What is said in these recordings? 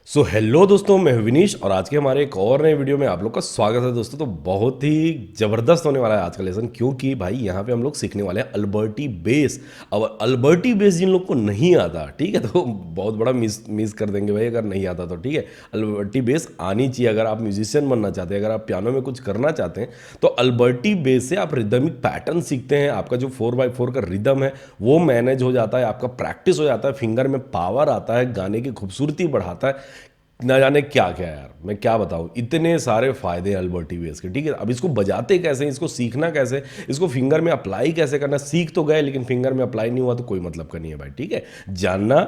So hello दोस्तों, मैं हूं विनीश और आज के हमारे एक और नए वीडियो में आप लोग का स्वागत है। दोस्तों तो बहुत ही ज़बरदस्त होने वाला है आज का लेसन, क्योंकि भाई यहाँ पे हम लोग सीखने वाले हैं अल्बर्टी बेस। अब अल्बर्टी बेस जिन लोग को नहीं आता, ठीक है, तो बहुत बड़ा मिस कर देंगे भाई अगर नहीं आता तो। ठीक है, अल्बर्टी बेस आनी चाहिए अगर आप म्यूजिशियन बनना चाहते हैं, अगर आप पियानो में कुछ करना चाहते हैं तो अल्बर्टी बेस से आप रिदमिक पैटर्न सीखते हैं। आपका जो 4x4 का रिदम है वो मैनेज हो जाता है, आपका प्रैक्टिस हो जाता है, फिंगर में पावर आता है, गाने की खूबसूरती बढ़ाता है, ना जाने क्या क्या। यार मैं क्या बताऊं, इतने सारे फायदे हैं अल्बर्टी बेस के। ठीक है, अब इसको बजाते कैसे हैं, इसको सीखना कैसे, इसको फिंगर में अप्लाई कैसे करना, सीख तो गए लेकिन फिंगर में अप्लाई नहीं हुआ तो कोई मतलब का नहीं है भाई। ठीक है, जानना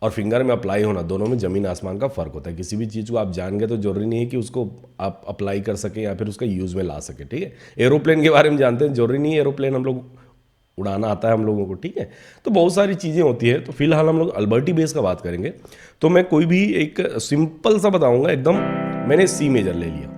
और फिंगर में अप्लाई होना दोनों में ज़मीन आसमान का फ़र्क होता है। किसी भी चीज़ को आप जान गए तो जरूरी नहीं है कि उसको आप अप्लाई कर सकें या फिर उसका यूज़ में ला सकें। ठीक है, एरोप्लेन के बारे में जानते हैं, जरूरी नहीं है एरोप्लेन हम लोग उड़ाना आता है हम लोगों को। ठीक है, तो बहुत सारी चीज़ें होती है। तो फिलहाल हम लोग अल्बर्टी बेस का बात करेंगे। तो मैं कोई भी एक सिंपल सा बताऊंगा एकदम। मैंने सी मेजर ले लिया,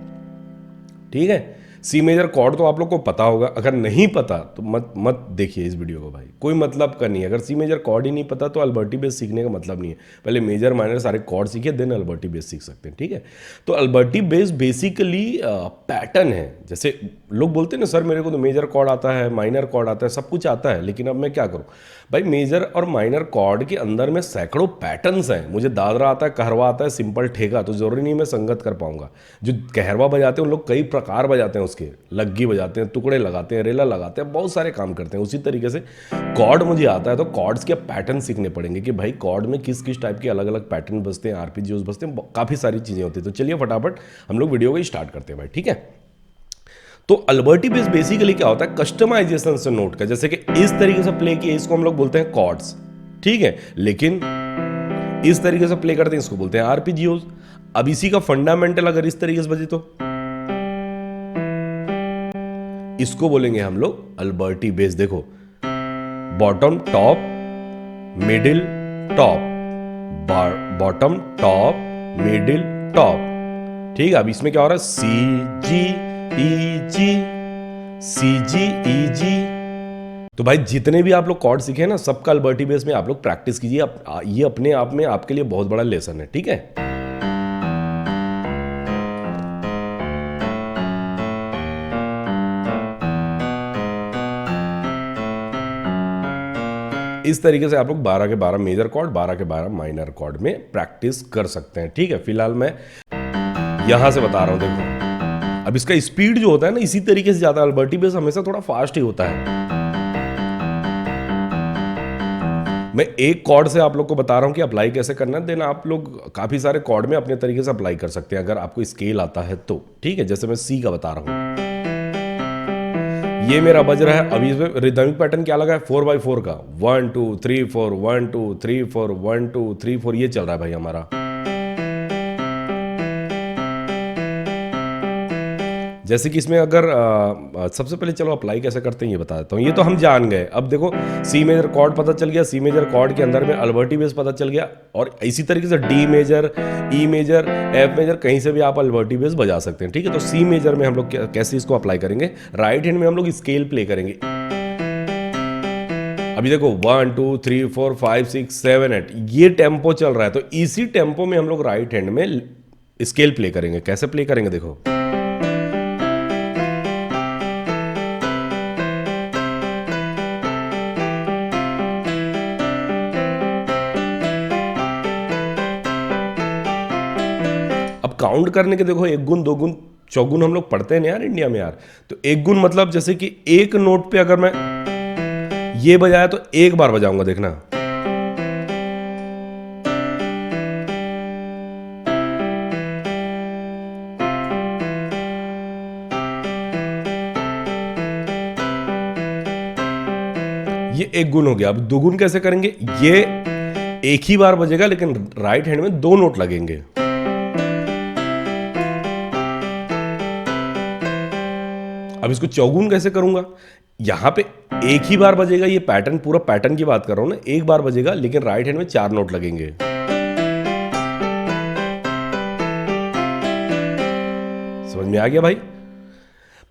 ठीक है। सी मेजर कॉर्ड तो आप लोग को पता होगा, अगर नहीं पता तो मत मत देखिए इस वीडियो को भाई, कोई मतलब का नहीं है। अगर सी मेजर कॉर्ड ही नहीं पता तो अल्बर्टी बेस सीखने का मतलब नहीं है। पहले मेजर माइनर सारे कॉर्ड सीखिए, देन अल्बर्टी बेस सीख सकते हैं। ठीक है, तो अल्बर्टी बेस बेसिकली पैटर्न है। जैसे लोग बोलते हैं ना, सर मेरे को तो मेजर कॉर्ड आता है, माइनर कॉर्ड आता है, सब कुछ आता है, लेकिन अब मैं क्या करूं भाई। मेजर और माइनर कॉर्ड के अंदर में सैकड़ों पैटर्न्स हैं। मुझे दादरा आता है, कहरवा आता है, सिंपल ठेका, तो जरूरी नहीं मैं संगत कर पाऊंगा। जो कहरवा बजाते हैं उन लोग कई प्रकार बजाते हैं, उसके लग्गी बजाते हैं, टुकड़े लगाते हैं, रेला लगाते हैं, बहुत सारे काम करते हैं। उसी तरीके से कॉर्ड मुझे आता है तो कॉर्ड्स के पैटर्न सीखने पड़ेंगे कि भाई कॉर्ड में किस किस टाइप के अलग अलग पैटर्न बजते हैं, आरपीजीओस बजते हैं, काफ़ी सारी चीज़ें होती हैं। तो चलिए फटाफट हम लोग वीडियो को स्टार्ट करते हैं भाई। ठीक है, तो अल्बर्टी बेस बेसिकली क्या होता है, कस्टमाइजेशन से नोट का। जैसे कि इस तरीके से प्ले किए, इसको हम लोग बोलते हैं कॉर्ड्स, ठीक है, लेकिन इस तरीके से प्ले करते हैं इसको बोलते हैं आरपीजीओस। अब इसी का फंडामेंटल अगर इस तरीके से बजे तो इसको बोलेंगे हम लोग अल्बर्टी बेस। देखो, bottom top, middle top, bottom top, middle top. ठीक है, अब इसमें क्या हो रहा है, सी जी ई जी, सी जी ई जी। तो भाई जितने भी आप लोग कॉर्ड सीखे ना, सबका अल्बर्टी बेस में आप लोग प्रैक्टिस कीजिए। ये अपने आप में आपके लिए बहुत बड़ा लेसन है। ठीक है, इस तरीके से आप लोग 12 के 12 मेजर कॉर्ड, 12 के 12 माइनर कॉर्ड में प्रैक्टिस कर सकते हैं। ठीक है, फिलहाल मैं यहां से बता रहा हूं। देखो, अब इसका स्पीड जो होता है ना, इसी तरीके से जाता है। अल्बर्टी बेस हमेशा थोड़ा फास्ट ही होता है। मैं एक कॉर्ड से आप लोग को बता रहा हूं कि अप्लाई कैसे करना है, देन आप लोग काफी सारे कॉर्ड में अपने तरीके से अप्लाई कर सकते हैं अगर आपको स्केल आता है तो। ठीक है, जैसे मैं सी का बता रहा हूं, ये मेरा बज रहा है। अभी इसमें रिदमिक पैटर्न क्या लगा है, 4x4 का 1 2 3 4, 1 2 3 4, 1 2 3 4, ये चल रहा है भाई हमारा। जैसे कि इसमें अगर सबसे पहले चलो अप्लाई कैसे करते हैं ये बता देता हूँ। ये तो हम जान गए। अब देखो, सी मेजर कॉर्ड पता चल गया, सी मेजर कॉर्ड के अंदर में अल्बर्टी बेस पता चल गया, और इसी तरीके से D major, E major, F major, कहीं से भी आप अल्बर्टी बेस बजा सकते हैं। ठीक है, तो सी मेजर में हम लोग कैसे इसको अप्लाई करेंगे, राइट हैंड में हम लोग स्केल प्ले करेंगे। अभी देखो 1 2 3 4 5 6 7 8, ये टेम्पो चल रहा है, तो इसी टेम्पो में हम लोग राइट हैंड में स्केल प्ले करेंगे। कैसे प्ले करेंगे, देखो, काउंट करने के देखो, एक गुण, दो गुण, चौगुन हम लोग पढ़ते हैं ना यार इंडिया में यार। तो एक गुण मतलब जैसे कि एक नोट पे अगर मैं ये बजाया तो एक बार बजाऊंगा, देखना। ये एक गुण हो गया। अब दो गुण कैसे करेंगे, ये एक ही बार बजेगा लेकिन राइट हैंड में दो नोट लगेंगे। अब इसको चौगुन कैसे करूंगा, यहां पे एक ही बार बजेगा, ये पैटर्न, पूरा पैटर्न की बात कर रहा हूं ना, एक बार बजेगा लेकिन राइट हैंड में 4 नोट लगेंगे। समझ में आ गया भाई।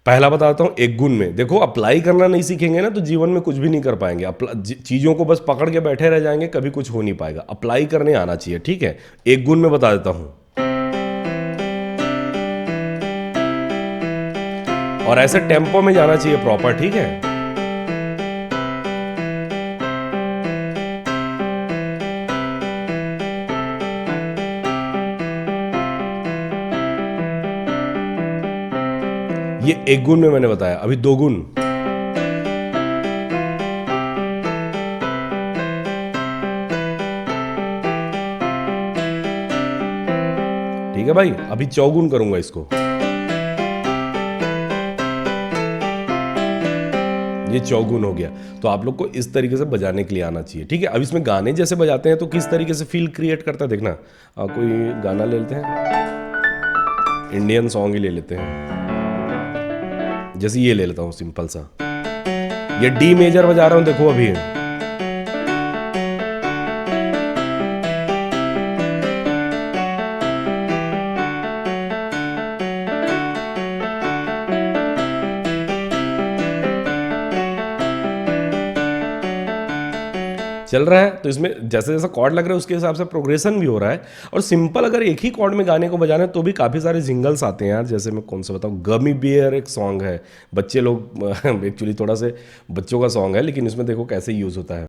पहला बताता हूँ, एक गुण में देखो, अप्लाई करना नहीं सीखेंगे ना तो जीवन में कुछ भी नहीं कर पाएंगे। चीज़ों को बस पकड़ के बैठे रह जाएंगे, कभी कुछ हो नहीं पाएगा। अप्लाई करने आना चाहिए, ठीक है। एक गुण में बता देता हूँ, और ऐसे टेम्पो में जाना चाहिए प्रॉपर, ठीक है। ये एक गुण में मैंने बताया, अभी दो गुण। ठीक है भाई, अभी चौगुन करूंगा इसको। ये चौगुन हो गया। तो आप लोग को इस तरीके से बजाने के लिए आना चाहिए, ठीक है। अब इसमें गाने जैसे बजाते हैं तो किस तरीके से फील क्रिएट करता है देखना। कोई गाना ले लेते हैं, इंडियन सॉन्ग ही ले लेते हैं, जैसे ये ले लेता हूं सिंपल सा। ये डी मेजर बजा रहा हूं, देखो अभी चल रहा है। तो इसमें जैसे जैसा कॉर्ड लग रहा है उसके हिसाब से प्रोग्रेशन भी हो रहा है। और सिंपल अगर एक ही कॉर्ड में गाने को बजाना है तो भी काफ़ी सारे जिंगल्स आते हैं यार। जैसे मैं कौन सा बताऊँ, गमी बियर एक सॉन्ग है, बच्चे लोग एक्चुअली थोड़ा से बच्चों का सॉन्ग है, लेकिन इसमें देखो कैसे यूज़ होता है।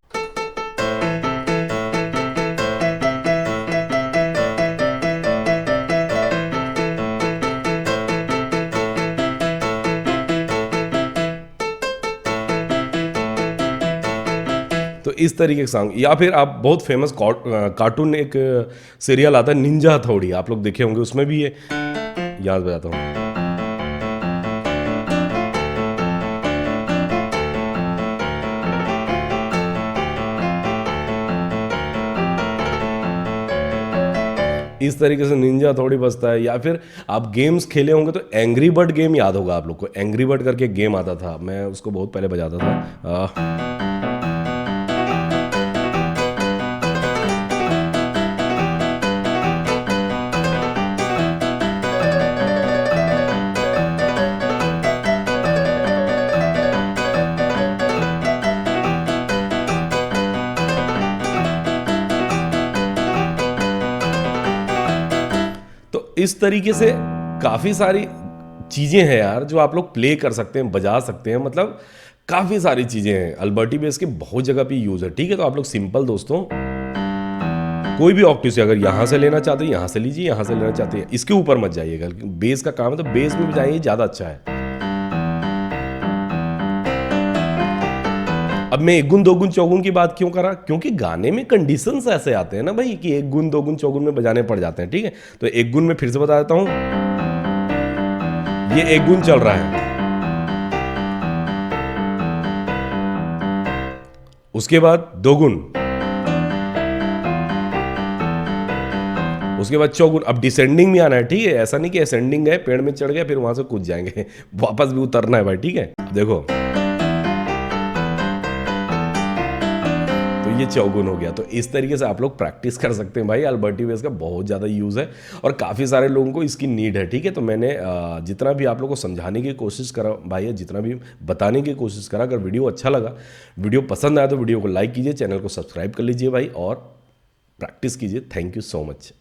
तो इस तरीके के सॉन्ग, या फिर आप बहुत फेमस कार्टून एक सीरियल आता है निंजा हथौड़ी, आप लोग देखे होंगे, उसमें भी ये याद बजाता हूँ। इस तरीके से निंजा हथौड़ी बजता है। या फिर आप गेम्स खेले होंगे तो एंग्री बर्ड गेम याद होगा आप लोग को। एंग्री बर्ड करके गेम आता था, मैं उसको बहुत पहले बजाता था। इस तरीके से काफ़ी सारी चीज़ें हैं यार जो आप लोग प्ले कर सकते हैं, बजा सकते हैं। मतलब काफ़ी सारी चीज़ें हैं, अल्बर्टी बेस के बहुत जगह पे यूज़ है, ठीक है। तो आप लोग सिंपल दोस्तों कोई भी ऑक्टेव से अगर यहाँ से लेना चाहते हैं यहाँ से लीजिए, यहाँ से लेना चाहते हैं इसके ऊपर मत जाइएगा। बेस का काम है तो बेस में बजाइए, ज़्यादा अच्छा है। अब मैं एक गुण दो गुण चौगुन की बात क्यों करा, क्योंकि गाने में कंडीशंस ऐसे आते हैं ना भाई कि एक गुण दो गुण चौगुन में बजाने पड़ जाते हैं, ठीक है। तो एक गुण में फिर से बता देता हूं, ये एक गुण चल रहा है, उसके बाद दो गुण, उसके बाद चौगुन। अब डिसेंडिंग में आना है, ठीक है। ऐसा नहीं कि असेंडिंग है, पेड़ में चढ़ गया फिर वहां से कूद जाएंगे, वापस भी उतरना है भाई, ठीक है। देखो ये चौगुन हो गया। तो इस तरीके से आप लोग प्रैक्टिस कर सकते हैं भाई। अल्बर्टी बेस का बहुत ज़्यादा यूज़ है और काफ़ी सारे लोगों को इसकी नीड है, ठीक है। तो मैंने जितना भी आप लोगों को समझाने की कोशिश करा भाई, जितना भी बताने की कोशिश करा, अगर वीडियो अच्छा लगा, वीडियो पसंद आया तो वीडियो को लाइक कीजिए, चैनल को सब्सक्राइब कर लीजिए भाई, और प्रैक्टिस कीजिए। Thank you so much.